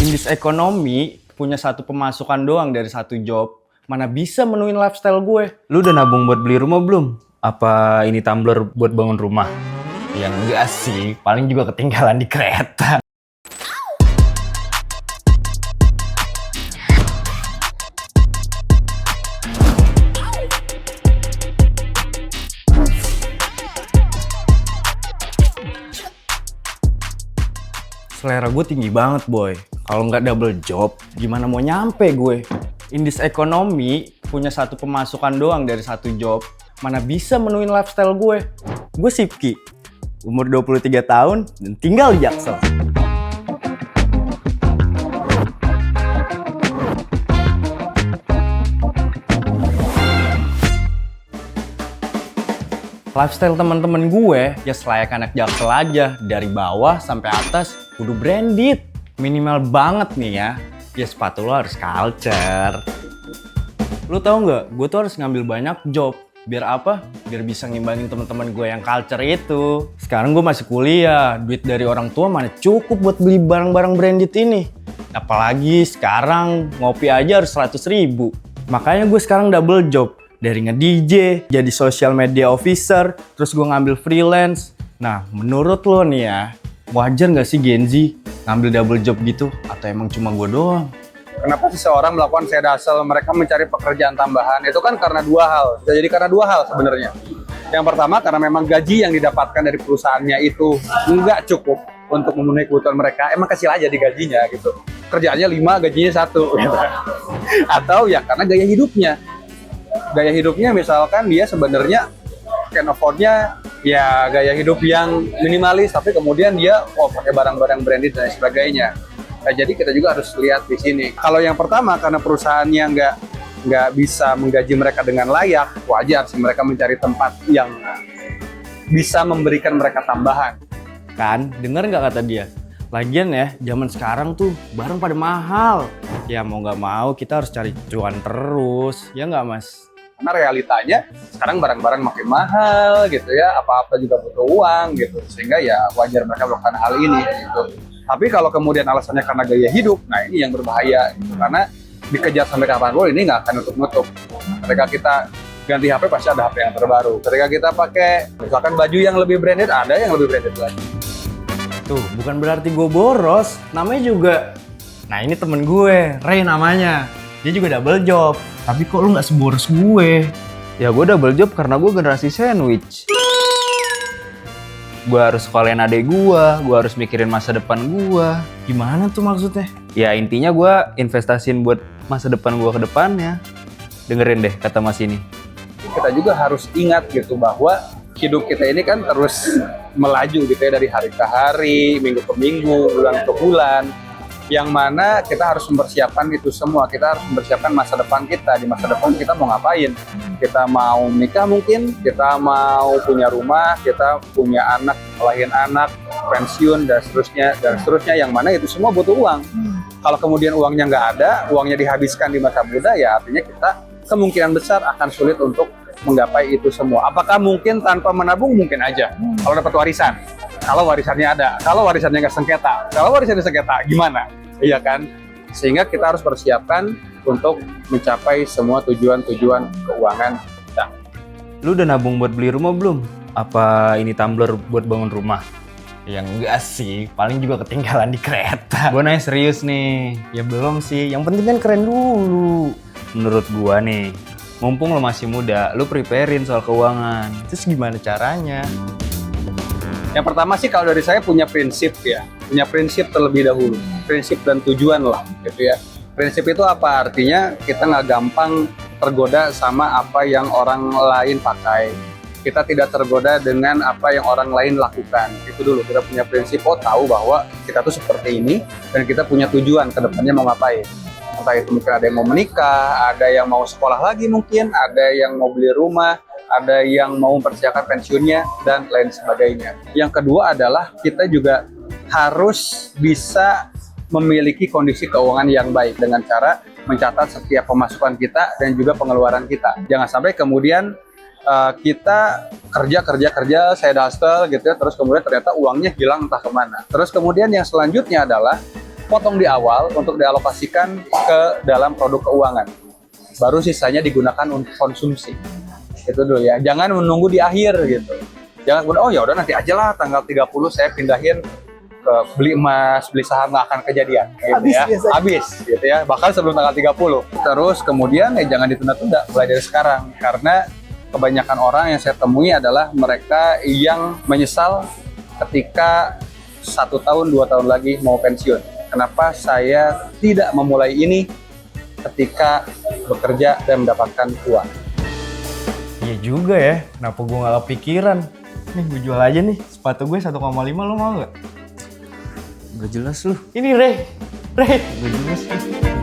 Indis ekonomi punya satu pemasukan doang dari satu job, mana bisa menuin lifestyle gue. Lu udah nabung buat beli rumah belum? Apa ini tumbler buat bangun rumah? Ya enggak sih, paling juga ketinggalan di kereta. Selera gue tinggi banget, boy. Kalau nggak double job, gimana mau nyampe gue? Indis ekonomi punya satu pemasukan doang dari satu job, mana bisa menuin lifestyle gue. Gue Sipki, umur 23 tahun dan tinggal di Jaksel. Lifestyle teman-teman gue ya selayak anak Jaksel aja, dari bawah sampai atas kudu branded. Minimal banget nih ya sepatu lo harus culture. Lo tau nggak, gue tuh harus ngambil banyak job. Biar apa? Biar bisa ngimbangin teman-teman gue yang culture itu. Sekarang gue masih kuliah, duit dari orang tua mana cukup buat beli barang-barang branded ini. Apalagi sekarang ngopi aja harus 100.000. Makanya gue sekarang double job. Dari nge-DJ, jadi social media officer, terus gue ngambil freelance. Nah, menurut lo nih ya, wajar nggak sih Gen Z ngambil double job gitu? Atau emang cuma gue doang? Kenapa seseorang melakukan side hustle, mereka mencari pekerjaan tambahan? Itu kan karena dua hal. Bisa jadi karena dua hal sebenarnya. Yang pertama karena memang gaji yang didapatkan dari perusahaannya itu nggak cukup untuk memenuhi kebutuhan mereka. Emang kecil aja di gajinya gitu. Kerjaannya 5, gajinya 1 gitu. Atau ya karena gaya hidupnya. Gaya hidupnya misalkan dia sebenarnya can afford-nya ya gaya hidup yang minimalis, tapi kemudian dia pakai barang-barang branded dan sebagainya. Nah, jadi kita juga harus lihat di sini. Kalau yang pertama karena perusahaannya nggak bisa menggaji mereka dengan layak, wajar sih mereka mencari tempat yang bisa memberikan mereka tambahan. Kan, denger nggak kata dia? Lagian ya, zaman sekarang tuh barang pada mahal. Ya mau nggak mau kita harus cari cuan terus, ya nggak mas? Karena realitanya sekarang barang-barang makin mahal gitu ya, apa-apa juga butuh uang gitu, sehingga ya wajar mereka melakukan hal ini gitu. Tapi kalau kemudian alasannya karena gaya hidup, nah ini yang berbahaya gitu, karena dikejar sampai kapanpun ini nggak akan nutup-nutup. Ketika kita ganti HP pasti ada HP yang terbaru. Ketika kita pakai misalkan baju yang lebih branded, ada yang lebih branded lagi. Tuh, bukan berarti gue boros, namanya juga. Nah ini temen gue, Ray namanya. Dia juga double job. Tapi kok lu gak seboros gue? Ya gue double job karena gue generasi sandwich. Gue harus sekolahin adek gue harus mikirin masa depan gue. Gimana tuh maksudnya? Ya intinya gue investasiin buat masa depan gue ke depannya. Dengerin deh kata Mas ini. Kita juga harus ingat gitu bahwa hidup kita ini kan terus melaju gitu ya, dari hari ke hari, minggu ke minggu, bulan ke bulan. Yang mana kita harus mempersiapkan itu semua. Kita harus mempersiapkan masa depan kita. Di masa depan kita mau ngapain? Kita mau nikah mungkin, kita mau punya rumah, kita punya anak, lahirin anak, pensiun, dan seterusnya. Yang mana itu semua butuh uang. Kalau kemudian uangnya nggak ada, uangnya dihabiskan di masa muda, ya artinya kita kemungkinan besar akan sulit untuk menggapai itu semua. Apakah mungkin tanpa menabung? Mungkin aja. Kalau dapat warisan. Kalau warisannya ada. Kalau warisannya nggak sengketa. Kalau warisannya sengketa, gimana? Iya kan? Sehingga kita harus persiapkan untuk mencapai semua tujuan-tujuan keuangan kita. Lu udah nabung buat beli rumah belum? Apa ini tumbler buat bangun rumah? Ya enggak sih, paling juga ketinggalan di kereta. Gue nanya serius nih. Ya belum sih, yang penting kan keren dulu. Menurut gue nih, mumpung lo masih muda, lu preparein soal keuangan. Terus gimana caranya? Yang pertama sih kalau dari saya punya prinsip ya. Punya prinsip terlebih dahulu. Prinsip dan tujuan lah gitu ya. Prinsip itu apa? Artinya kita nggak gampang tergoda sama apa yang orang lain pakai. Kita tidak tergoda dengan apa yang orang lain lakukan. Itu dulu, kita punya prinsip, tahu bahwa kita tuh seperti ini dan kita punya tujuan ke depannya mau ngapain. Entah itu mungkin ada yang mau menikah, ada yang mau sekolah lagi mungkin, ada yang mau beli rumah, ada yang mau mempersiapkan pensiunnya, dan lain sebagainya. Yang kedua adalah kita juga harus bisa memiliki kondisi keuangan yang baik dengan cara mencatat setiap pemasukan kita dan juga pengeluaran kita. Jangan sampai kemudian kita kerja, side hustle gitu ya, terus kemudian ternyata uangnya hilang entah kemana. Terus kemudian yang selanjutnya adalah potong di awal untuk dialokasikan ke dalam produk keuangan. Baru sisanya digunakan untuk konsumsi. Itu dulu ya. Jangan menunggu di akhir gitu. Jangan kemudian, oh ya udah nanti aja lah tanggal 30 saya pindahin ke beli emas, beli saham, nggak akan kejadian gitu Habis ya. biasanya. Habis gitu ya. Bahkan sebelum tanggal 30. Terus kemudian ya jangan ditunda-tunda, mulai dari sekarang. Karena kebanyakan orang yang saya temui adalah mereka yang menyesal ketika 1 tahun, 2 tahun lagi mau pensiun. Kenapa saya tidak memulai ini ketika bekerja dan mendapatkan uang? Iya juga ya, kenapa gue gak kepikiran? Nih gue jual aja nih, sepatu gue 1,5, lo mau gak? Gak jelas lu. Ini Rey, gak jelas nih.